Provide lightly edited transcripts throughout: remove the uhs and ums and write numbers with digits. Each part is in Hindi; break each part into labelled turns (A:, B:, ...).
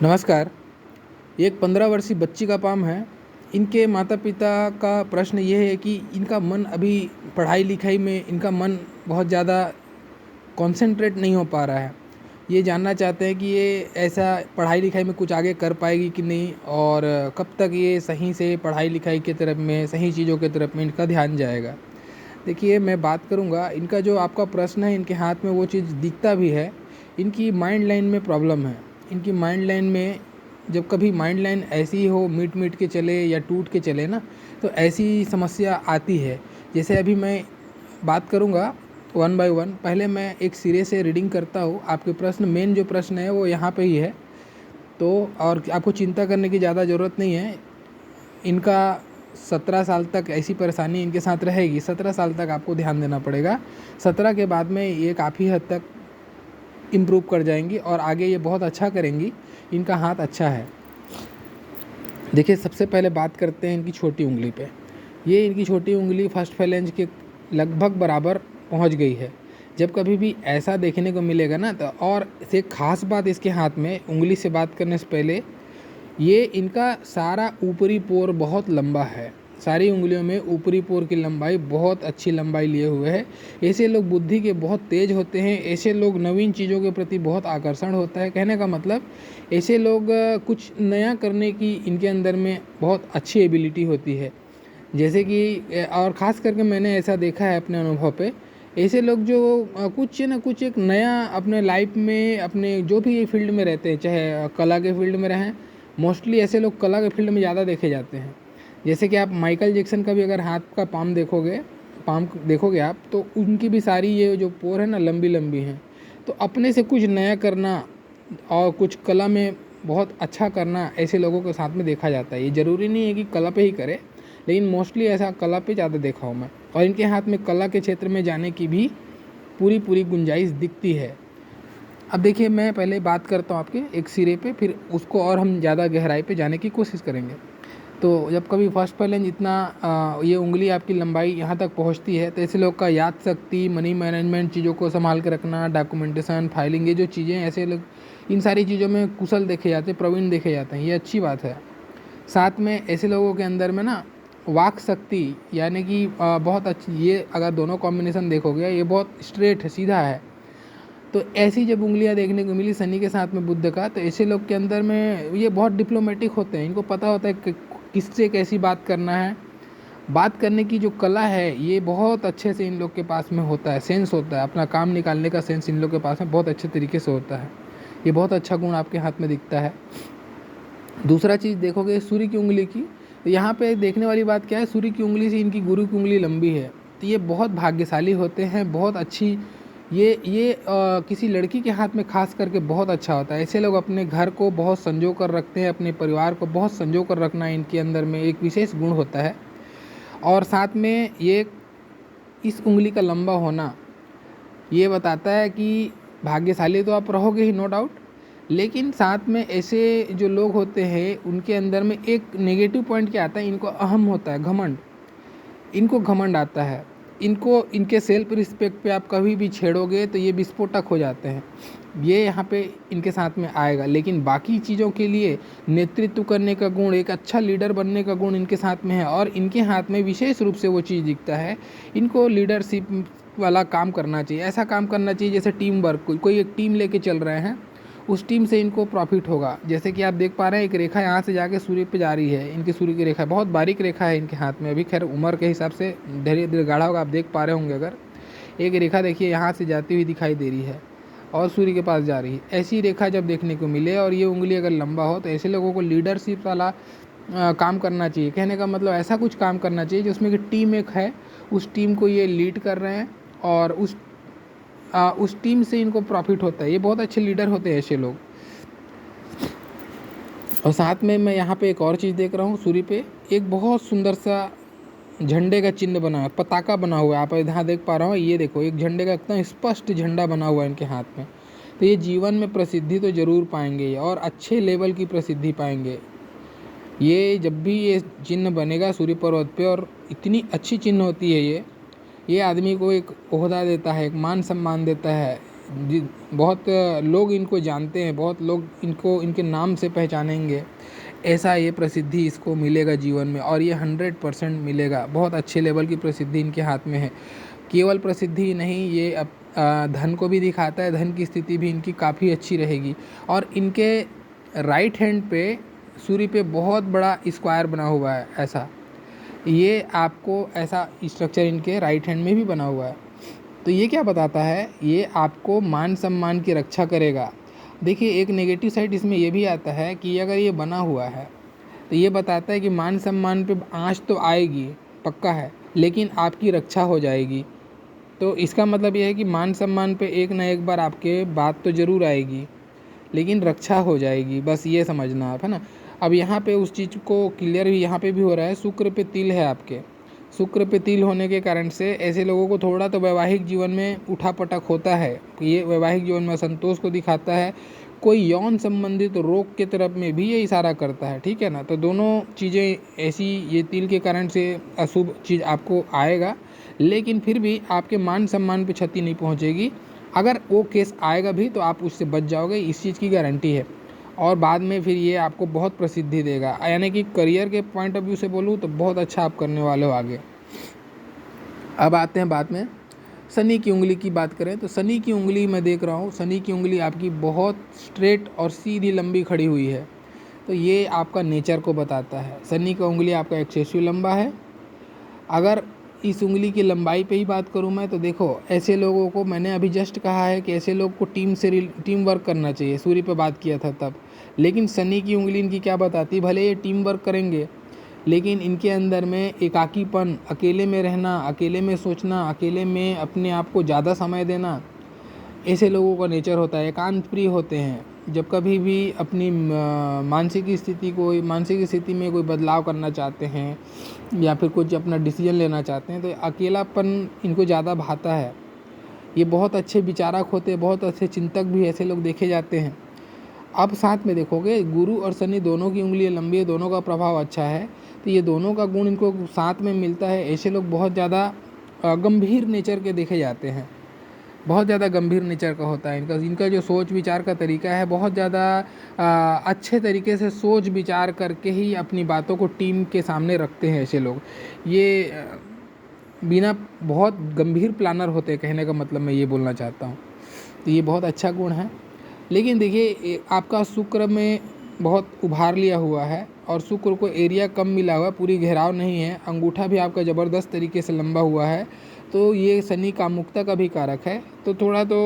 A: नमस्कार। एक 15 वर्षीय बच्ची का पाम है। इनके माता-पिता का प्रश्न ये है कि इनका मन अभी पढ़ाई-लिखाई में इनका मन बहुत ज़्यादा कॉन्सन्ट्रेट नहीं हो पा रहा है। ये जानना चाहते हैं कि ये ऐसा पढ़ाई-लिखाई में कुछ आगे कर पाएगी कि नहीं और कब तक ये सही से पढ़ाई-लिखाई की तरफ में, सही चीज़ों की तरफ में इनका ध्यान जाएगा। देखिए, मैं बात करूँगा, इनका जो आपका प्रश्न है, इनके हाथ में वो चीज़ दिखता भी है। इनकी माइंड लाइन में प्रॉब्लम है। इनकी माइंड लाइन में जब कभी माइंड लाइन ऐसी हो मीट के चले या टूट के चले ना, तो ऐसी समस्या आती है। जैसे अभी मैं बात करूँगा वन बाय वन। पहले मैं एक सिरे से रीडिंग करता हूँ। आपके प्रश्न, मेन जो प्रश्न है वो यहाँ पे ही है। तो और आपको चिंता करने की ज़्यादा ज़रूरत नहीं है। इनका 17 साल तक ऐसी परेशानी इनके साथ रहेगी। 17 साल तक आपको ध्यान देना पड़ेगा। 17 के बाद में ये काफ़ी हद तक इम्प्रूव कर जाएंगी और आगे ये बहुत अच्छा करेंगी। इनका हाथ अच्छा है। देखिए, सबसे पहले बात करते हैं इनकी छोटी उंगली पे। ये इनकी छोटी उंगली फर्स्ट फेलेंज के लगभग बराबर पहुंच गई है। जब कभी भी ऐसा देखने को मिलेगा ना, तो और से ख़ास बात इसके हाथ में उंगली से बात करने से पहले, ये इनका सारा ऊपरी पोर बहुत लंबा है। सारी उंगलियों में ऊपरी पोर की लंबाई बहुत अच्छी लंबाई लिए हुए है। ऐसे लोग बुद्धि के बहुत तेज होते हैं। ऐसे लोग नवीन चीज़ों के प्रति बहुत आकर्षण होता है। कहने का मतलब, ऐसे लोग कुछ नया करने की इनके अंदर में बहुत अच्छी एबिलिटी होती है। जैसे कि और ख़ास करके मैंने ऐसा देखा है अपने अनुभव पे। ऐसे लोग जो कुछ ना कुछ एक नया अपने लाइफ में, अपने जो भी फील्ड में रहते हैं, चाहे कला के फील्ड में रहें, मोस्टली ऐसे लोग कला के फील्ड में ज़्यादा देखे जाते हैं। जैसे कि आप माइकल जैक्सन का भी अगर हाथ का पाम देखोगे आप, तो उनकी भी सारी ये जो पोर है ना, लंबी लंबी हैं। तो अपने से कुछ नया करना और कुछ कला में बहुत अच्छा करना, ऐसे लोगों के साथ में देखा जाता है। ये ज़रूरी नहीं है कि कला पे ही करे, लेकिन मोस्टली ऐसा कला पे ज़्यादा देखा हूँ मैं। और इनके हाथ में कला के क्षेत्र में जाने की भी पूरी गुंजाइश दिखती है। अब देखिए, मैं पहले बात करता हूँ आपके एक सिरे पे, फिर उसको और हम ज़्यादा गहराई पे जाने की कोशिश करेंगे। तो जब कभी फर्स्ट फेलेंज इतना ये उंगली आपकी लंबाई यहाँ तक पहुँचती है, तो ऐसे लोग का याद शक्ति, मनी मैनेजमेंट, चीज़ों को संभाल के रखना, डॉक्यूमेंटेशन, फाइलिंग, ये जो चीज़ें, ऐसे लोग इन सारी चीज़ों में कुशल देखे जाते हैं, प्रवीण देखे जाते हैं। ये अच्छी बात है। साथ में ऐसे लोगों के अंदर में ना वाक शक्ति, यानी कि बहुत अच्छी, ये अगर दोनों कॉम्बिनेशन देखोगे, ये बहुत स्ट्रेट है, सीधा है। तो ऐसी जब उंगलियां देखने को मिली शनि के साथ में बुध का, तो ऐसे लोग के अंदर में ये बहुत डिप्लोमेटिक होते हैं। इनको पता होता है कि किससे कैसी बात करना है। बात करने की जो कला है, ये बहुत अच्छे से इन लोग के पास में होता है, सेंस होता है। अपना काम निकालने का सेंस इन लोग के पास में बहुत अच्छे तरीके से होता है। ये बहुत अच्छा गुण आपके हाथ में दिखता है। दूसरा चीज़ देखोगे सूर्य की उंगली की, तो यहाँ पे देखने वाली बात क्या है, सूर्य की उंगली से इनकी गुरु की उंगली लंबी है। तो ये बहुत भाग्यशाली होते हैं, बहुत अच्छी। ये किसी लड़की के हाथ में खास करके बहुत अच्छा होता है। ऐसे लोग अपने घर को बहुत संजो कर रखते हैं, अपने परिवार को बहुत संजो कर रखना इनके अंदर में एक विशेष गुण होता है। और साथ में ये इस उंगली का लंबा होना ये बताता है कि भाग्यशाली तो आप रहोगे ही, नो डाउट। लेकिन साथ में ऐसे जो लोग होते हैं, उनके अंदर में एक नेगेटिव पॉइंट क्या आता है, इनको अहम होता है, घमंड। इनको घमंड आता है। इनको, इनके सेल्फ रिस्पेक्ट पे आप कभी भी छेड़ोगे तो ये विस्फोटक हो जाते हैं। ये यहाँ पे इनके साथ में आएगा। लेकिन बाकी चीज़ों के लिए नेतृत्व करने का गुण, एक अच्छा लीडर बनने का गुण इनके साथ में है। और इनके हाथ में विशेष रूप से वो चीज़ दिखता है, इनको लीडरशिप वाला काम करना चाहिए। ऐसा काम करना चाहिए जैसे टीम वर्क, कोई एक टीम लेके चल रहे हैं, उस टीम से इनको प्रॉफिट होगा। जैसे कि आप देख पा रहे हैं, एक रेखा यहाँ से जाके सूर्य पे जा रही है। इनकी सूर्य की रेखा बहुत बारीक रेखा है इनके हाथ में। अभी खैर उम्र के हिसाब से धीरे धीरे गाढ़ा होगा, आप देख पा रहे होंगे। अगर एक रेखा देखिए यहाँ से जाती हुई दिखाई दे रही है और सूर्य के पास जा रही है, ऐसी रेखा जब देखने को मिले और ये उंगली अगर लंबा हो, तो ऐसे लोगों को लीडरशिप वाला काम करना चाहिए। कहने का मतलब ऐसा कुछ काम करना चाहिए जिसमें कि टीम एक है, उस टीम को ये लीड कर रहे हैं और उस टीम से इनको प्रॉफिट होता है। ये बहुत अच्छे लीडर होते हैं ऐसे लोग। और साथ में मैं यहाँ पे एक और चीज़ देख रहा हूँ, सूर्य पे एक बहुत सुंदर सा झंडे का चिन्ह बना है, पताका बना हुआ है। आप यहाँ देख पा रहे हो, ये देखो, एक झंडे का इतना स्पष्ट झंडा बना हुआ है इनके हाथ में। तो ये जीवन में प्रसिद्धि तो ज़रूर पाएंगे और अच्छे लेवल की प्रसिद्धि पाएंगे। ये जब भी ये चिन्ह बनेगा सूर्य पर्वत पे, और इतनी अच्छी चिन्ह होती है ये आदमी को एक ओहदा देता है, एक मान सम्मान देता है। बहुत लोग इनको जानते हैं, बहुत लोग इनको इनके नाम से पहचानेंगे, ऐसा ये प्रसिद्धि इसको मिलेगा जीवन में। और ये 100% मिलेगा। बहुत अच्छे लेवल की प्रसिद्धि इनके हाथ में है। केवल प्रसिद्धि नहीं, ये धन को भी दिखाता है। धन की स्थिति भी इनकी काफ़ी अच्छी रहेगी। और इनके राइट हैंड पे सूर्य पे बहुत बड़ा स्क्वायर बना हुआ है ऐसा, ये आपको ऐसा स्ट्रक्चर इनके राइट हैंड में भी बना हुआ है। तो ये क्या बताता है, ये आपको मान सम्मान की रक्षा करेगा। देखिए एक नेगेटिव साइड इसमें ये भी आता है कि अगर ये बना हुआ है तो ये बताता है कि मान सम्मान पे आँच तो आएगी, पक्का है, लेकिन आपकी रक्षा हो जाएगी। तो इसका मतलब ये है कि मान सम्मान पे एक ना एक बार आपके बात तो ज़रूर आएगी, लेकिन रक्षा हो जाएगी, बस ये समझना आप, है ना। अब यहाँ पे उस चीज़ को क्लियर भी यहाँ पे भी हो रहा है। शुक्र पे तिल है आपके, शुक्र पे तिल होने के कारण से ऐसे लोगों को थोड़ा तो वैवाहिक जीवन में उठापटक होता है। ये वैवाहिक जीवन में असंतोष को दिखाता है। कोई यौन संबंधित रोग के तरफ में भी ये इशारा करता है, ठीक है ना। तो दोनों चीज़ें ऐसी, ये तिल के कारण से अशुभ चीज़ आपको आएगा, लेकिन फिर भी आपके मान सम्मान पे क्षति नहीं पहुंचेगी। अगर वो केस आएगा भी तो आप उससे बच जाओगे, इस चीज़ की गारंटी है। और बाद में फिर ये आपको बहुत प्रसिद्धि देगा, यानी कि करियर के पॉइंट ऑफ व्यू से बोलूँ तो बहुत अच्छा आप करने वाले हो आगे। अब आते हैं बाद में शनि की उंगली की बात करें तो शनि की उंगली मैं देख रहा हूँ, शनि की उंगली आपकी बहुत स्ट्रेट और सीधी लंबी खड़ी हुई है। तो ये आपका नेचर को बताता है। शनि का उंगली आपका एक्सेसिव लंबा है। अगर इस उंगली की लंबाई पे ही बात करूं मैं तो देखो, ऐसे लोगों को मैंने अभी जस्ट कहा है कि ऐसे लोग को टीम वर्क करना चाहिए, सूर्य पे बात किया था तब। लेकिन शनि की उंगली इनकी क्या बताती, भले ये टीम वर्क करेंगे लेकिन इनके अंदर में एकाकीपन, अकेले में रहना, अकेले में सोचना, अकेले में अपने आप को ज़्यादा समय देना, ऐसे लोगों का नेचर होता है। एकांत प्रिय होते हैं। जब कभी भी अपनी मानसिक स्थिति में कोई बदलाव करना चाहते हैं या फिर कुछ अपना डिसीजन लेना चाहते हैं तो अकेलापन इनको ज़्यादा भाता है। ये बहुत अच्छे विचारक होते हैं, बहुत अच्छे चिंतक भी ऐसे लोग देखे जाते हैं। अब साथ में देखोगे गुरु और शनि दोनों की उंगलियां लंबी है, दोनों का प्रभाव अच्छा है, तो ये दोनों का गुण इनको साथ में मिलता है। ऐसे लोग बहुत ज़्यादा गंभीर नेचर के देखे जाते हैं, बहुत ज़्यादा गंभीर नेचर का होता है इनका जो सोच विचार का तरीका है, बहुत ज़्यादा अच्छे तरीके से सोच विचार करके ही अपनी बातों को टीम के सामने रखते हैं ऐसे लोग। ये बिना बहुत गंभीर प्लानर होते हैं, कहने का मतलब मैं ये बोलना चाहता हूँ। तो ये बहुत अच्छा गुण है। लेकिन देखिए आपका शुक्र में बहुत उभार लिया हुआ है और शुक्र को एरिया कम मिला हुआ है, पूरी घेराव नहीं है। अंगूठा भी आपका ज़बरदस्त तरीके से लंबा हुआ है, तो ये शनि कामुकता का भी कारक है। तो थोड़ा तो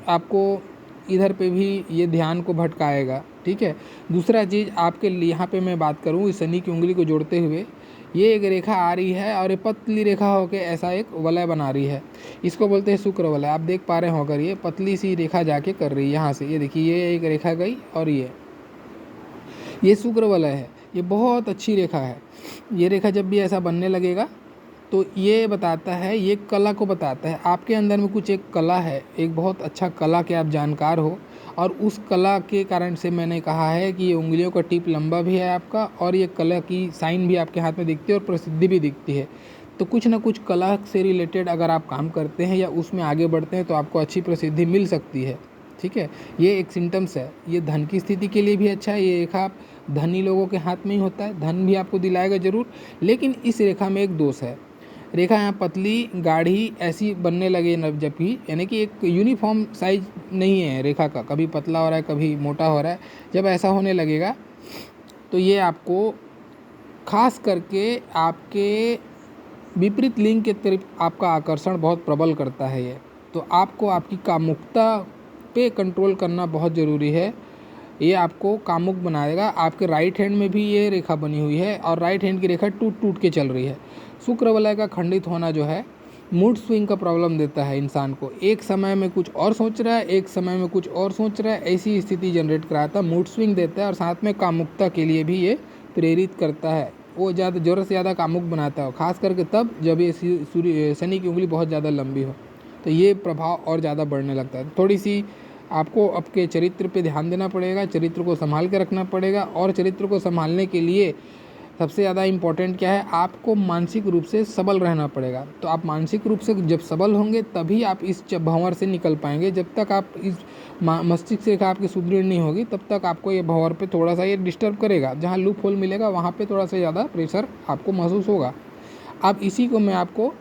A: आपको इधर पे भी ये ध्यान को भटकाएगा, ठीक है। दूसरा चीज़ आपके लिए यहाँ पे मैं बात करूँ इस शनि की उंगली को जोड़ते हुए, ये एक रेखा आ रही है और ये पतली रेखा होकर ऐसा एक वलय बना रही है, इसको बोलते हैं शुक्र वलय। आप देख पा रहे हो अगर ये पतली सी रेखा जाके कर रही है यहाँ से, ये देखिए ये एक रेखा गई और ये शुक्र वलय है। ये बहुत अच्छी रेखा है। ये रेखा जब भी ऐसा बनने लगेगा तो ये बताता है, ये कला को बताता है। आपके अंदर में कुछ एक कला है, एक बहुत अच्छा कला के आप जानकार हो, और उस कला के कारण से मैंने कहा है कि ये उंगलियों का टिप लंबा भी है आपका और ये कला की साइन भी आपके हाथ में दिखती है और प्रसिद्धि भी दिखती है। तो कुछ ना कुछ कला से रिलेटेड अगर आप काम करते हैं या उसमें आगे बढ़ते हैं तो आपको अच्छी प्रसिद्धि मिल सकती है, ठीक है। ये एक सिम्टम्स है। ये धन की स्थिति के लिए भी अच्छा है। ये रेखा धनी लोगों के हाथ में ही होता है, धन भी आपको दिलाएगा ज़रूर। लेकिन इस रेखा में एक दोष है, रेखा यहाँ पतली गाढ़ी ऐसी बनने लगे जब भी, यानी कि एक यूनिफॉर्म साइज नहीं है रेखा का, कभी पतला हो रहा है कभी मोटा हो रहा है। जब ऐसा होने लगेगा तो ये आपको खास करके आपके विपरीत लिंग के तरफ आपका आकर्षण बहुत प्रबल करता है ये। तो आपको आपकी कामुकता पे कंट्रोल करना बहुत ज़रूरी है। ये आपको कामुक बनाएगा। आपके राइट हैंड में भी ये रेखा बनी हुई है और राइट हैंड की रेखा टूट टूट के चल रही है। शुक्र वलय का खंडित होना जो है मूड स्विंग का प्रॉब्लम देता है इंसान को। एक समय में कुछ और सोच रहा है, एक समय में कुछ और सोच रहा है, ऐसी स्थिति जनरेट कराता है, मूड स्विंग देता है और साथ में कामुकता के लिए भी ये प्रेरित करता है। वो ज़्यादा ज़रूरत से ज़्यादा कामुक बनाता है, खास करके तब जब ये शनि की उंगली बहुत ज़्यादा लंबी हो, तो ये प्रभाव और ज़्यादा बढ़ने लगता है। थोड़ी सी आपको आपके चरित्र पे ध्यान देना पड़ेगा, चरित्र को संभाल के रखना पड़ेगा। और चरित्र को संभालने के लिए सबसे ज़्यादा इम्पोर्टेंट क्या है, आपको मानसिक रूप से सबल रहना पड़ेगा। तो आप मानसिक रूप से जब सबल होंगे तभी आप इस भंवर से निकल पाएंगे। जब तक आप इस मस्तिष्क रेखा आपकी सुदृढ़ नहीं होगी तब तक आपको ये भंवर पे थोड़ा सा ये डिस्टर्ब करेगा। जहाँ लूप होल मिलेगा वहाँ पे थोड़ा सा ज़्यादा प्रेशर आपको महसूस होगा। अब इसी को मैं आपको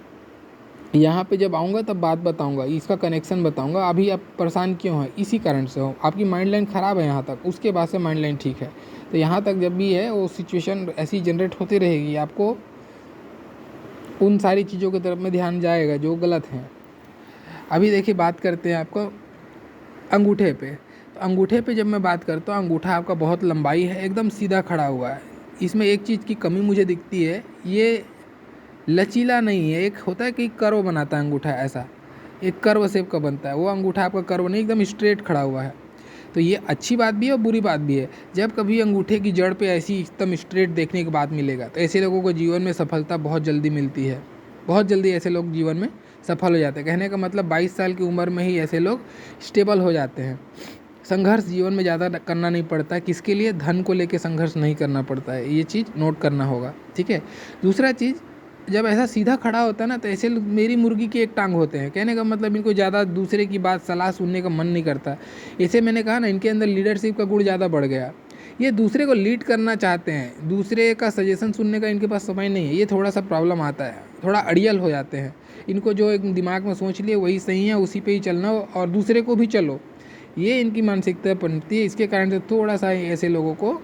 A: यहाँ पे जब आऊँगा तब बात बताऊँगा, इसका कनेक्शन बताऊँगा। अभी आप परेशान क्यों हैं, इसी कारण से हो, आपकी माइंड लाइन ख़राब है यहाँ तक, उसके बाद से माइंड लाइन ठीक है। तो यहाँ तक जब भी है वो सिचुएशन ऐसी जनरेट होती रहेगी, आपको उन सारी चीज़ों की तरफ में ध्यान जाएगा जो गलत हैं। अभी देखिए बात करते हैं आपको अंगूठे पे। तो अंगूठे पे जब मैं बात करता हूँ, अंगूठा आपका बहुत लंबाई है, एकदम सीधा खड़ा हुआ है। इसमें एक चीज़ की कमी मुझे दिखती है, ये लचीला नहीं है। एक होता है कि कर्व बनाता है अंगूठा, ऐसा एक कर्व शेप का बनता है, वो अंगूठा आपका कर्व नहीं, एकदम स्ट्रेट खड़ा हुआ है। तो ये अच्छी बात भी है और बुरी बात भी है। जब कभी अंगूठे की जड़ पे ऐसी एकदम स्ट्रेट देखने के बाद मिलेगा तो ऐसे लोगों को जीवन में सफलता बहुत जल्दी मिलती है, बहुत जल्दी ऐसे लोग जीवन में सफल हो जाते हैं। कहने का मतलब 22 साल की उम्र में ही ऐसे लोग स्टेबल हो जाते हैं। संघर्ष जीवन में ज़्यादा करना नहीं पड़ता, किसके लिए, धन को लेके संघर्ष नहीं करना पड़ता है। ये चीज़ नोट करना होगा, ठीक है। दूसरा चीज़, जब ऐसा सीधा खड़ा होता है ना तो ऐसे मेरी मुर्गी की एक टांग होते हैं। कहने का मतलब इनको ज़्यादा दूसरे की बात सलाह सुनने का मन नहीं करता। इसे मैंने कहा ना, इनके अंदर लीडरशिप का गुण ज़्यादा बढ़ गया। ये दूसरे को लीड करना चाहते हैं, दूसरे का सजेशन सुनने का इनके पास समय नहीं है। ये थोड़ा सा प्रॉब्लम आता है, थोड़ा अड़ियल हो जाते हैं। इनको जो एक दिमाग में सोच लिए वही सही है, उसी पे ही चलना हो और दूसरे को भी चलो, ये इनकी मानसिकता बनती है। इसके कारण से थोड़ा सा ऐसे लोगों को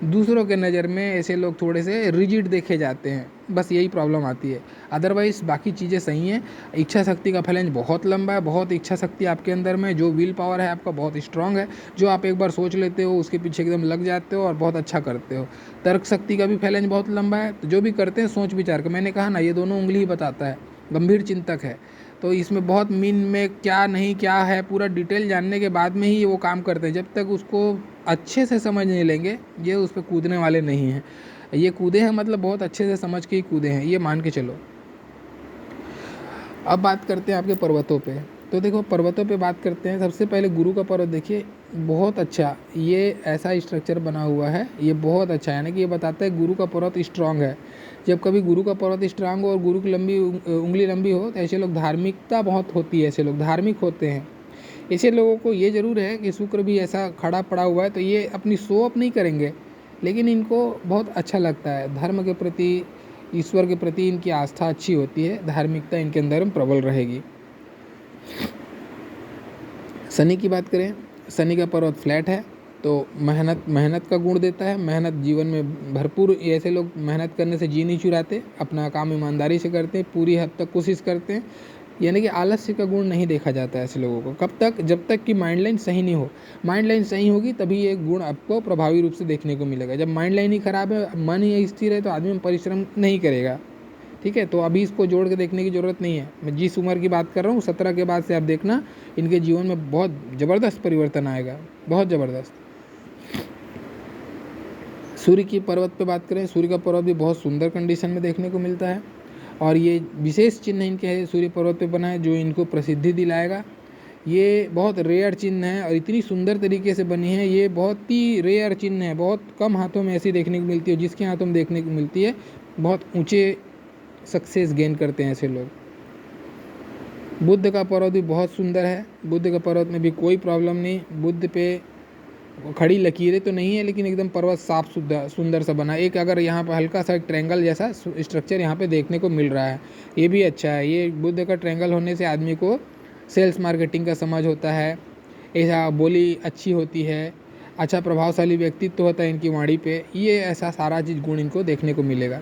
A: दूसरों के नज़र में ऐसे लोग थोड़े से रिजिड देखे जाते हैं, बस यही प्रॉब्लम आती है। अदरवाइज़ बाकी चीज़ें सही हैं। इच्छा शक्ति का फैलेंज बहुत लंबा है, बहुत इच्छा शक्ति आपके अंदर में, जो विल पावर है आपका बहुत स्ट्रांग है। जो आप एक बार सोच लेते हो उसके पीछे एकदम लग जाते हो और बहुत अच्छा करते हो। तर्क शक्ति का भी फैलेंज बहुत लंबा है, तो जो भी करते हैं सोच विचार कर, मैंने कहा ना ये दोनों उंगली ही बताता है, गंभीर चिंतक है। तो इसमें बहुत मीन में क्या नहीं क्या है पूरा डिटेल जानने के बाद में ही वो काम करते हैं। जब तक उसको अच्छे से समझ नहीं लेंगे, ये उस पर कूदने वाले नहीं हैं। ये कूदे हैं मतलब बहुत अच्छे से समझ के ही कूदे हैं, ये मान के चलो। अब बात करते हैं आपके पर्वतों पे। तो देखो पर्वतों पे बात करते हैं। सबसे पहले गुरु का पर्वत देखिए, बहुत अच्छा, ये ऐसा स्ट्रक्चर बना हुआ है, ये बहुत अच्छा है। यानी कि ये बताता है गुरु का पर्वत स्ट्रांग है। जब कभी गुरु का पर्वत स्ट्रांग हो और गुरु की लंबी उंगली लंबी हो तो ऐसे लोग, धार्मिकता बहुत होती है, ऐसे लोग धार्मिक होते हैं। ऐसे लोगों को ये ज़रूर है कि शुक्र भी ऐसा खड़ा पड़ा हुआ है तो ये अपनी शो अप नहीं करेंगे, लेकिन इनको बहुत अच्छा लगता है धर्म के प्रति, ईश्वर के प्रति इनकी आस्था अच्छी होती है, धार्मिकता इनके अंदर प्रबल रहेगी। शनि की बात करें, शनि का पर्वत फ्लैट है तो मेहनत का गुण देता है। मेहनत जीवन में भरपूर, ऐसे लोग मेहनत करने से जी नहीं चुराते, अपना काम ईमानदारी से करते हैं, पूरी हद तक कोशिश करते हैं। यानी कि आलस्य का गुण नहीं देखा जाता है ऐसे लोगों को। कब तक, जब तक कि माइंड लाइन सही नहीं हो। माइंड लाइन सही होगी तभी ये गुण आपको प्रभावी रूप से देखने को मिलेगा। जब माइंड लाइन ही खराब है, मन ही स्थिर है, तो आदमी परिश्रम नहीं करेगा, ठीक है। तो अभी इसको जोड़ के देखने की ज़रूरत नहीं है। मैं जिस उम्र की बात कर रहा हूँ 17 के बाद से आप देखना इनके जीवन में बहुत ज़बरदस्त परिवर्तन आएगा, बहुत ज़बरदस्त। सूर्य की पर्वत पे बात करें, सूर्य का पर्वत भी बहुत सुंदर कंडीशन में देखने को मिलता है और ये विशेष चिन्ह इनके है सूर्य पर्वत पे बना है जो इनको प्रसिद्धि दिलाएगा। ये बहुत रेयर चिन्ह है और इतनी सुंदर तरीके से बनी है, ये बहुत ही रेयर चिन्ह है। बहुत कम हाथों में ऐसी देखने को मिलती है, जिसके हाथों में देखने को मिलती है बहुत ऊंचे सक्सेस गेन करते हैं ऐसे लोग। बुद्ध का पर्वत भी बहुत सुंदर है, बुद्ध के पर्वत में भी कोई प्रॉब्लम नहीं। बुद्ध पे खड़ी लकीरें तो नहीं है, लेकिन एकदम पर्वत साफ सुंदर सा बना। एक अगर यहाँ पर हल्का सा ट्रायंगल जैसा स्ट्रक्चर यहाँ पे देखने को मिल रहा है, ये भी अच्छा है। ये बुद्ध का ट्रायंगल होने से आदमी को सेल्स मार्केटिंग का समझ होता है, ऐसा बोली अच्छी होती है, अच्छा प्रभावशाली व्यक्तित्व होता है इनकी वाणी पे। ये ऐसा सारा चीज़ गुण इनको देखने को मिलेगा।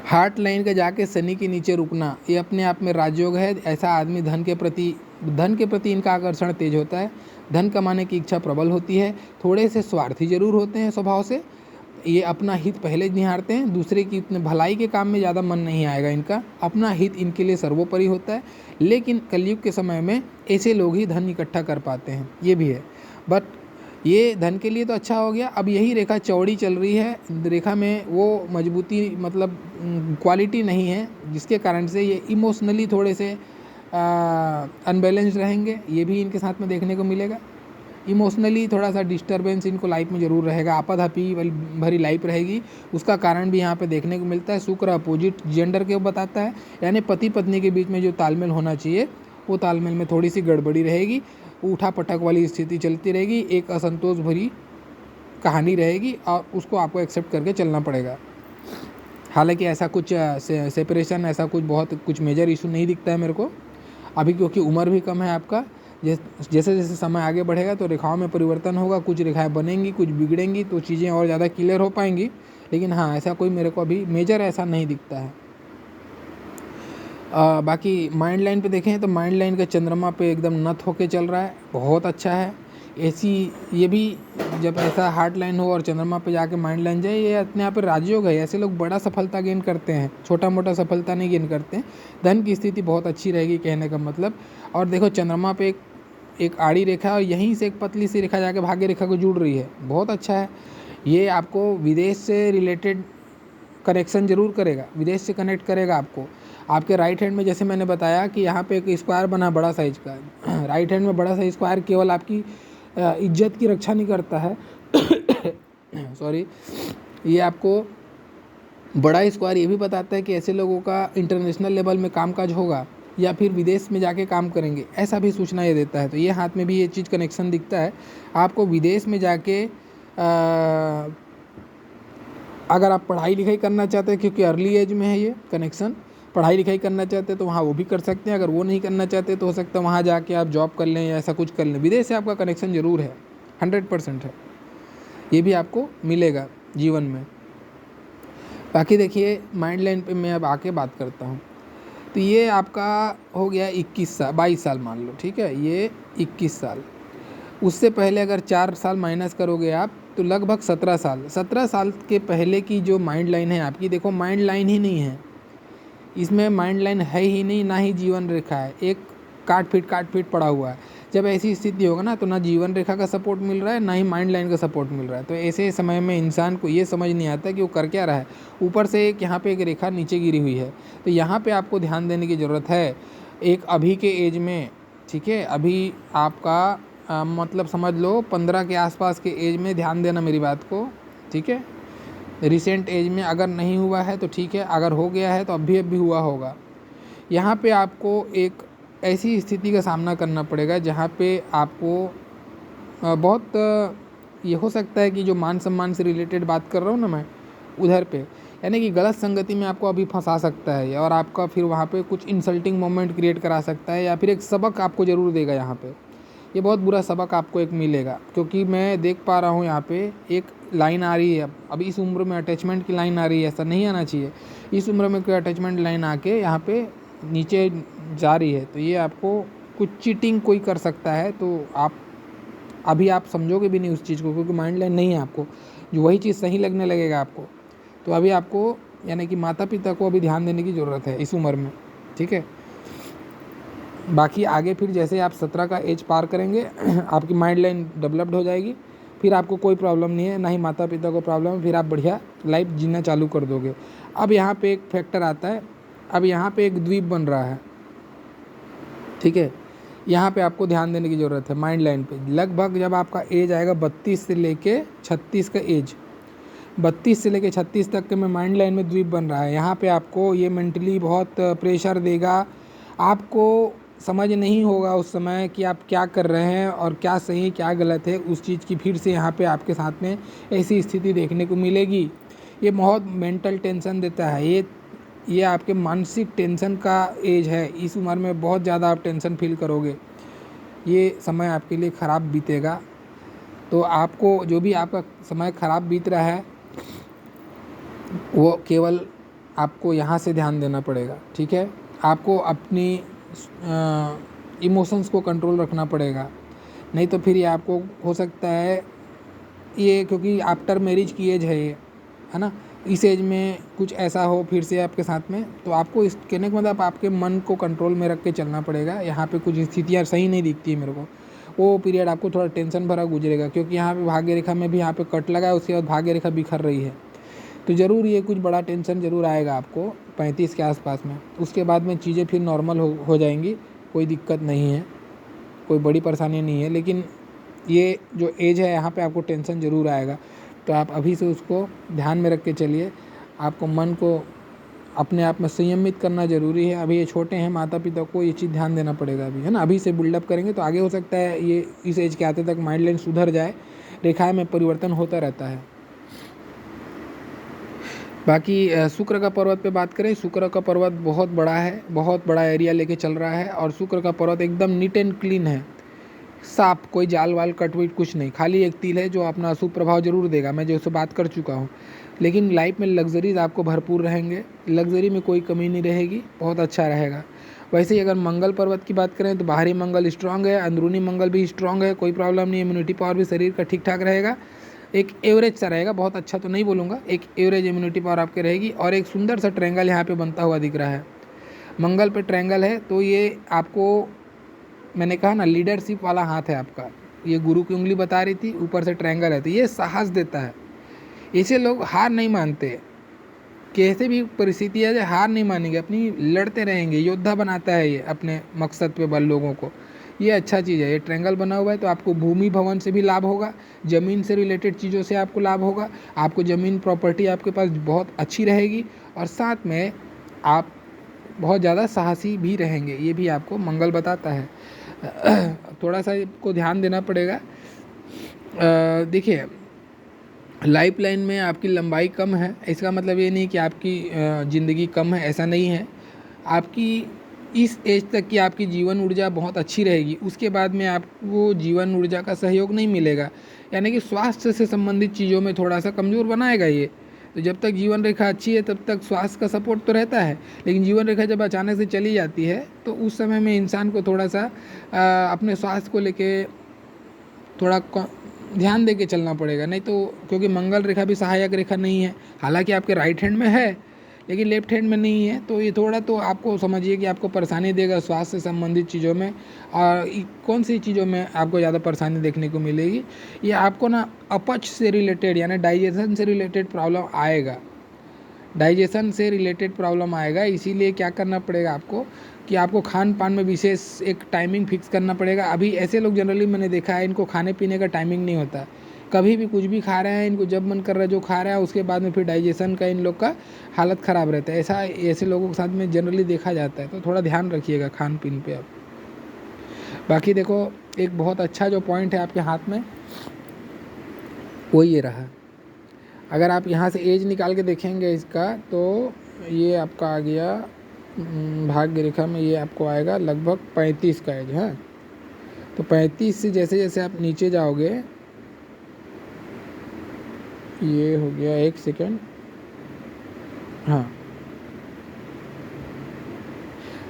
A: हार्ट लाइन का जाके शनि के नीचे रुकना, ये अपने आप में राजयोग है। ऐसा आदमी धन के प्रति इनका आकर्षण तेज होता है, धन कमाने की इच्छा प्रबल होती है। थोड़े से स्वार्थी जरूर होते हैं स्वभाव से, ये अपना हित पहले निहारते हैं, दूसरे की इतने भलाई के काम में ज़्यादा मन नहीं आएगा इनका, अपना हित इनके लिए सर्वोपरि होता है। लेकिन कलयुग के समय में ऐसे लोग ही धन इकट्ठा कर पाते हैं, ये भी है। बट ये धन के लिए तो अच्छा हो गया। अब यही रेखा चौड़ी चल रही है, रेखा में वो मजबूती मतलब क्वालिटी नहीं है, जिसके कारण से ये इमोशनली थोड़े से अनबैलेंस्ड रहेंगे, ये भी इनके साथ में देखने को मिलेगा। इमोशनली थोड़ा सा डिस्टर्बेंस इनको लाइफ में ज़रूर रहेगा, आपाधापी भरी लाइफ रहेगी। उसका कारण भी यहाँ पे देखने को मिलता है। शुक्र अपोजिट जेंडर के बताता है, यानी पति पत्नी के बीच में जो तालमेल होना चाहिए वो तालमेल में थोड़ी सी गड़बड़ी रहेगी, उठा पटक वाली स्थिति चलती रहेगी, एक असंतोष भरी कहानी रहेगी और उसको आपको एक्सेप्ट करके चलना पड़ेगा। हालांकि ऐसा कुछ सेपरेशन, ऐसा कुछ बहुत कुछ मेजर इशू नहीं दिखता है मेरे को अभी, क्योंकि उम्र भी कम है आपका। जैसे जैसे समय आगे बढ़ेगा तो रेखाओं में परिवर्तन होगा, कुछ रेखाएं बनेंगी, कुछ बिगड़ेंगी, तो चीज़ें और ज़्यादा क्लियर हो पाएंगी। लेकिन हाँ, ऐसा कोई मेरे को अभी मेजर ऐसा नहीं दिखता है। बाकी माइंड लाइन पे देखें तो माइंड लाइन का चंद्रमा पे एकदम नत होके चल रहा है, बहुत अच्छा है। ऐसी ये भी जब ऐसा हार्ट लाइन हो और चंद्रमा पे जाके माइंड लाइन जाए, ये अपने आप पे राजयोग है। ऐसे लोग बड़ा सफलता गेन करते हैं, छोटा मोटा सफलता नहीं गेन करते हैं। धन की स्थिति बहुत अच्छी रहेगी कहने का मतलब। और देखो चंद्रमा पे एक आड़ी रेखा और यहीं से एक पतली सी रेखा जाके भाग्य रेखा को जुड़ रही है, बहुत अच्छा है। ये आपको विदेश से रिलेटेड कनेक्शन जरूर करेगा, विदेश से कनेक्ट करेगा आपको। आपके राइट हैंड में जैसे मैंने बताया कि यहाँ पे एक स्क्वायर बना बड़ा साइज का, राइट हैंड में बड़ा साइज स्क्वायर केवल आपकी इज्जत की रक्षा नहीं करता है सॉरी, ये आपको बड़ा स्क्वायर ये भी बताता है कि ऐसे लोगों का इंटरनेशनल लेवल में कामकाज होगा या फिर विदेश में जाके काम करेंगे, ऐसा भी सूचना ये देता है। तो ये हाथ में भी ये चीज़ कनेक्शन दिखता है। आपको विदेश में जाके अगर आप पढ़ाई लिखाई करना चाहते हैं, क्योंकि अर्ली एज में है ये कनेक्शन, पढ़ाई लिखाई करना चाहते हैं तो वहाँ वो भी कर सकते हैं। अगर वो नहीं करना चाहते तो हो सकता है वहाँ जाके आप जॉब कर लें या ऐसा कुछ कर लें। विदेश से आपका कनेक्शन ज़रूर है, 100% है, ये भी आपको मिलेगा जीवन में। बाकी देखिए माइंड लाइन पे मैं अब आके बात करता हूँ। तो ये आपका हो गया 22 साल मान लो, ठीक है, ये 21 साल। उससे पहले अगर 4 साल माइनस करोगे आप तो लगभग 17 साल के पहले की जो माइंड लाइन है आपकी, देखो माइंड लाइन ही नहीं है इसमें, माइंड लाइन है ही नहीं, ना ही जीवन रेखा है, एक काट पीट पड़ा हुआ है। जब ऐसी स्थिति होगा ना तो ना जीवन रेखा का सपोर्ट मिल रहा है, ना ही माइंड लाइन का सपोर्ट मिल रहा है। तो ऐसे समय में इंसान को ये समझ नहीं आता कि वो कर क्या रहा है। ऊपर से एक यहाँ पे एक रेखा नीचे गिरी हुई है, तो यहाँ पे आपको ध्यान देने की ज़रूरत है। एक अभी के एज में, ठीक है, अभी आपका मतलब समझ लो 15 के आसपास के एज में ध्यान देना मेरी बात को, ठीक है। रिसेंट एज में अगर नहीं हुआ है तो ठीक है, अगर हो गया है तो अभी हुआ होगा। यहाँ पे आपको एक ऐसी स्थिति का सामना करना पड़ेगा जहाँ पे आपको बहुत ये हो सकता है कि जो मान सम्मान से रिलेटेड बात कर रहा हूँ ना मैं, उधर पे यानी कि गलत संगति में आपको अभी फंसा सकता है और आपका फिर वहाँ पे कुछ इंसल्टिंग मोमेंट क्रिएट करा सकता है, या फिर एक सबक आपको ज़रूर देगा। यहाँ पे ये बहुत बुरा सबक आपको एक मिलेगा, क्योंकि मैं देख पा रहा हूँ यहाँ पे एक लाइन आ रही है। अब इस उम्र में अटैचमेंट की लाइन आ रही है, ऐसा नहीं आना चाहिए। इस उम्र में कोई अटैचमेंट लाइन आके यहाँ पे नीचे जा रही है, तो ये आपको कुछ चीटिंग कोई कर सकता है। तो आप समझोगे भी नहीं उस चीज़ को, क्योंकि माइंड लाइन नहीं है आपको, जो वही चीज़ सही लगने लगेगा आपको। तो अभी आपको यानी कि माता पिता को अभी ध्यान देने की ज़रूरत है इस उम्र में, ठीक है। बाकी आगे फिर जैसे आप 17 का एज पार करेंगे आपकी माइंड लाइन डेवलप्ड हो जाएगी, फिर आपको कोई प्रॉब्लम नहीं है, ना ही माता पिता को प्रॉब्लम है, फिर आप बढ़िया लाइफ जीना चालू कर दोगे। अब यहाँ पे एक फैक्टर आता है, अब यहाँ पे एक द्वीप बन रहा है, ठीक है। यहाँ पे आपको ध्यान देने की ज़रूरत है माइंड लाइन पे। लगभग जब आपका एज आएगा 32 से लेके 36 का एज, 32 से लेके 36 तक के में माइंड लाइन में द्वीप बन रहा है। यहाँ पे आपको ये मेंटली बहुत प्रेशर देगा, आपको समझ नहीं होगा उस समय कि आप क्या कर रहे हैं और क्या सही क्या गलत है। उस चीज़ की फिर से यहाँ पे आपके साथ में ऐसी स्थिति देखने को मिलेगी। ये बहुत मेंटल टेंशन देता है, ये आपके मानसिक टेंशन का एज है। इस उम्र में बहुत ज़्यादा आप टेंशन फील करोगे, ये समय आपके लिए ख़राब बीतेगा। तो आपको जो भी आपका समय ख़राब बीत रहा है वो केवल आपको यहाँ से ध्यान देना पड़ेगा, ठीक है। आपको अपनी इमोशंस को कंट्रोल रखना पड़ेगा, नहीं तो फिर ये आपको हो सकता है ये, क्योंकि आफ्टर मैरिज की एज है ये, है ना, इस एज में कुछ ऐसा हो फिर से आपके साथ में। तो आपको इस कहने का मतलब आपके मन को कंट्रोल में रख के चलना पड़ेगा। यहाँ पे कुछ स्थितियाँ सही नहीं दिखती है मेरे को, वो पीरियड आपको थोड़ा टेंशन भरा गुजरेगा, क्योंकि यहाँ पे भाग्य रेखा में भी यहाँ पे कट लगा है, उसके बाद भाग्य रेखा बिखर रही है। तो ज़रूर ये कुछ बड़ा टेंशन ज़रूर आएगा आपको 35 के आसपास में। उसके बाद में चीज़ें फिर नॉर्मल हो जाएंगी, कोई दिक्कत नहीं है, कोई बड़ी परेशानी नहीं है। लेकिन ये जो एज है यहाँ पे आपको टेंशन ज़रूर आएगा। तो आप अभी से उसको ध्यान में रख के चलिए। आपको मन को अपने आप में संयमित करना ज़रूरी है। अभी ये छोटे हैं, माता पिता को ये चीज़ ध्यान देना पड़ेगा अभी, है ना। अभी से बिल्डअप करेंगे तो आगे हो सकता है ये इस एज के आते तक माइंड लाइन सुधर जाए, रेखाएं में परिवर्तन होता रहता है। बाकी शुक्र का पर्वत पे बात करें, शुक्र का पर्वत बहुत बड़ा है, बहुत बड़ा एरिया लेके चल रहा है। और शुक्र का पर्वत एकदम नीट एंड क्लीन है, साफ, कोई जाल वाल कटवीट कुछ नहीं। खाली एक तिल है जो अपना अशुभ प्रभाव जरूर देगा, मैं जो उससे बात कर चुका हूँ। लेकिन लाइफ में लग्जरीज आपको भरपूर रहेंगे, लग्जरी में कोई कमी नहीं रहेगी, बहुत अच्छा रहेगा। वैसे ही अगर मंगल पर्वत की बात करें तो बाहरी मंगल स्ट्रांग है, अंदरूनी मंगल भी स्ट्रांग है, कोई प्रॉब्लम नहीं। इम्यूनिटी पावर भी शरीर का ठीक ठाक रहेगा, एक एवरेज सा रहेगा, बहुत अच्छा तो नहीं बोलूँगा, एक एवरेज इम्यूनिटी पावर आपके रहेगी। और एक सुंदर सा ट्रायंगल यहाँ पे बनता हुआ दिख रहा है, मंगल पे ट्रायंगल है, तो ये आपको, मैंने कहा ना, लीडरशिप वाला हाथ है आपका। ये गुरु की उंगली बता रही थी, ऊपर से ट्रायंगल है, तो ये साहस देता है। ऐसे लोग हार नहीं मानते, कैसे भी परिस्थिति है हार नहीं मानेंगे, अपनी लड़ते रहेंगे, योद्धा बनाता है ये अपने मकसद पे बल लोगों को। ये अच्छा चीज़ है। ये ट्रायंगल बना हुआ है तो आपको भूमि भवन से भी लाभ होगा, ज़मीन से रिलेटेड चीज़ों से आपको लाभ होगा, आपको ज़मीन प्रॉपर्टी आपके पास बहुत अच्छी रहेगी, और साथ में आप बहुत ज़्यादा साहसी भी रहेंगे, ये भी आपको मंगल बताता है। थोड़ा सा इसको ध्यान देना पड़ेगा। देखिए, लाइफ लाइन में आपकी लंबाई कम है, इसका मतलब ये नहीं कि आपकी ज़िंदगी कम है, ऐसा नहीं है। आपकी इस एज तक की आपकी जीवन ऊर्जा बहुत अच्छी रहेगी, उसके बाद में आपको जीवन ऊर्जा का सहयोग नहीं मिलेगा, यानी कि स्वास्थ्य से संबंधित चीज़ों में थोड़ा सा कमज़ोर बनाएगा ये। तो जब तक जीवन रेखा अच्छी है तब तक स्वास्थ्य का सपोर्ट तो रहता है, लेकिन जीवन रेखा जब अचानक से चली जाती है तो उस समय में इंसान को थोड़ा सा अपने स्वास्थ्य को लेके थोड़ा ध्यान दे के चलना पड़ेगा। नहीं तो, क्योंकि मंगल रेखा भी सहायक रेखा नहीं है, हालांकि आपके राइट हैंड में है लेकिन लेफ्ट हैंड में नहीं है, तो ये थोड़ा तो आपको समझिए कि आपको परेशानी देगा स्वास्थ्य से संबंधित चीज़ों में। और कौन सी चीज़ों में आपको ज़्यादा परेशानी देखने को मिलेगी, ये आपको ना अपच से रिलेटेड यानी डाइजेशन से रिलेटेड प्रॉब्लम आएगा, डाइजेशन से रिलेटेड प्रॉब्लम आएगा। इसीलिए क्या करना पड़ेगा आपको कि आपको खान पान में विशेष एक टाइमिंग फिक्स करना पड़ेगा। अभी ऐसे लोग जनरली मैंने देखा है, इनको खाने पीने का टाइमिंग नहीं होता, कभी भी कुछ भी खा रहे हैं, इनको जब मन कर रहा है जो खा रहा है, उसके बाद में फिर डाइजेशन का इन लोग का हालत ख़राब रहता है। ऐसे लोगों के साथ में जनरली देखा जाता है, तो थोड़ा ध्यान रखिएगा खान पीन पे आप। बाकी देखो, एक बहुत अच्छा जो पॉइंट है आपके हाथ में वो ये रहा। अगर आप यहाँ से एज निकाल के देखेंगे इसका, तो ये आपका आ गया भाग्य रेखा में, ये आपको आएगा लगभग 35 का एज है। तो 35 से जैसे जैसे आप नीचे जाओगे, ये हो गया, एक सेकेंड, हाँ,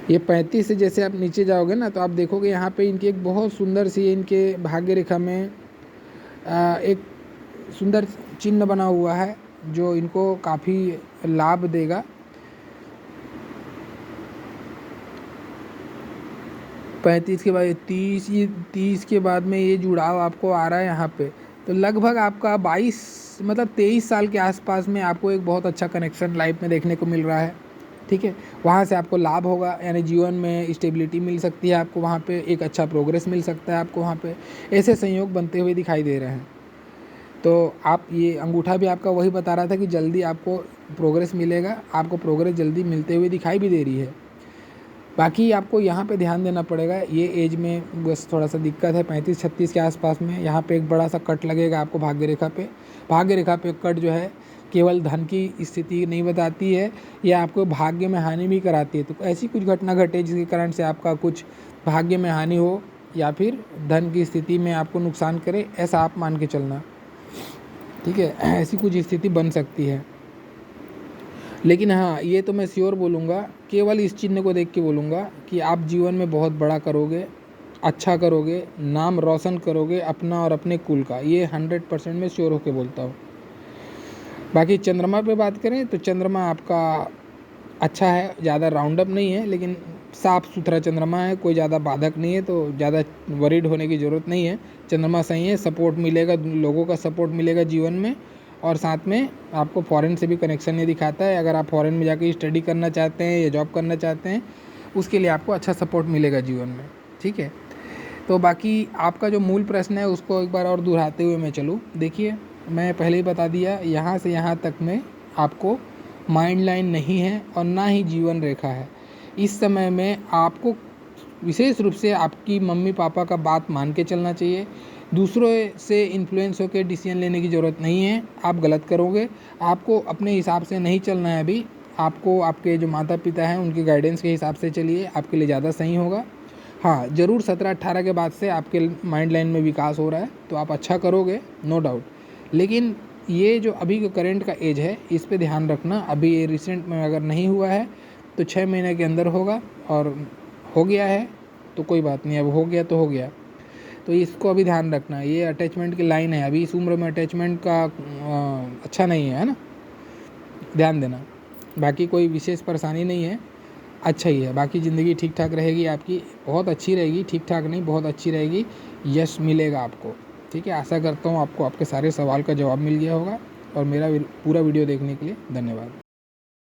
A: ये 35 से जैसे आप नीचे जाओगे ना, तो आप देखोगे यहाँ पे इनकी एक बहुत सुंदर सी, इनके भाग्य रेखा में एक सुंदर चिन्ह बना हुआ है जो इनको काफ़ी लाभ देगा। 35 के बाद 30 के बाद में ये जुड़ाव आपको आ रहा है यहाँ पे, तो लगभग आपका 22 मतलब 23 साल के आसपास में आपको एक बहुत अच्छा कनेक्शन लाइफ में देखने को मिल रहा है। ठीक है, वहाँ से आपको लाभ होगा, यानी जीवन में स्टेबिलिटी मिल सकती है आपको, वहाँ पे एक अच्छा प्रोग्रेस मिल सकता है आपको, वहाँ पे ऐसे संयोग बनते हुए दिखाई दे रहे हैं। तो आप, ये अंगूठा भी आपका वही बता रहा था कि जल्दी आपको प्रोग्रेस मिलेगा, आपको प्रोग्रेस जल्दी मिलते हुए दिखाई भी दे रही है। बाकी आपको यहाँ पे ध्यान देना पड़ेगा, ये एज में बस थोड़ा सा दिक्कत है, 35-36 के आसपास में यहाँ पे एक बड़ा सा कट लगेगा आपको भाग्य रेखा पे। भाग्य रेखा पे कट जो है केवल धन की स्थिति नहीं बताती है, ये आपको भाग्य में हानि भी कराती है। तो ऐसी कुछ घटना घटे जिसके कारण से आपका कुछ भाग्य में हानि हो या फिर धन की स्थिति में आपको नुकसान करे, ऐसा आप मान के चलना। ठीक है, ऐसी कुछ स्थिति बन सकती है। लेकिन हाँ, ये तो मैं श्योर बोलूँगा, केवल इस चिन्ह को देख के बोलूँगा कि आप जीवन में बहुत बड़ा करोगे, अच्छा करोगे, नाम रोशन करोगे अपना और अपने कुल का, ये 100% में श्योर होके बोलता हूँ। बाकी चंद्रमा पे बात करें तो चंद्रमा आपका अच्छा है, ज़्यादा राउंड अप नहीं है, लेकिन साफ़ सुथरा चंद्रमा है, कोई ज़्यादा बाधक नहीं है, तो ज़्यादा वरीड होने की ज़रूरत नहीं है। चंद्रमा सही है, सपोर्ट मिलेगा, लोगों का सपोर्ट मिलेगा जीवन में, और साथ में आपको फॉरेन से भी कनेक्शन ये दिखाता है। अगर आप फॉरेन में जाके स्टडी करना चाहते हैं या जॉब करना चाहते हैं, उसके लिए आपको अच्छा सपोर्ट मिलेगा जीवन में। ठीक है, तो बाकी आपका जो मूल प्रश्न है उसको एक बार और दोहराते हुए मैं चलूँ। देखिए, मैं पहले ही बता दिया, यहाँ से यहाँ तक में आपको माइंड लाइन नहीं है और ना ही जीवन रेखा है। इस समय में आपको विशेष रूप से आपकी मम्मी पापा का बात मान के चलना चाहिए। दूसरों से इन्फ्लुएंस होकर डिसीजन लेने की ज़रूरत नहीं है, आप गलत करोगे। आपको अपने हिसाब से नहीं चलना है अभी, आपको आपके जो माता पिता हैं उनके गाइडेंस के हिसाब से चलिए, आपके लिए ज़्यादा सही होगा। हाँ, ज़रूर 17-18 के बाद से आपके माइंड लाइन में विकास हो रहा है तो आप अच्छा करोगे, नो डाउट। लेकिन ये जो अभी का करंट का एज है इस पे ध्यान रखना। अभी ये रिसेंट में अगर नहीं हुआ है तो 6 महीने के अंदर होगा, और हो गया है तो कोई बात नहीं, अब हो गया तो हो गया। तो इसको अभी ध्यान रखना, ये अटैचमेंट की लाइन है, अभी इस उम्र में अटैचमेंट का अच्छा नहीं है ना, ध्यान देना। बाकी कोई विशेष परेशानी नहीं है, अच्छा ही है। बाकी ज़िंदगी ठीक ठाक रहेगी आपकी, बहुत अच्छी रहेगी, ठीक ठाक नहीं बहुत अच्छी रहेगी, यश मिलेगा आपको। ठीक है, आशा करता हूँ आपको आपके सारे सवाल का जवाब मिल गया होगा। और मेरा पूरा वीडियो देखने के लिए धन्यवाद।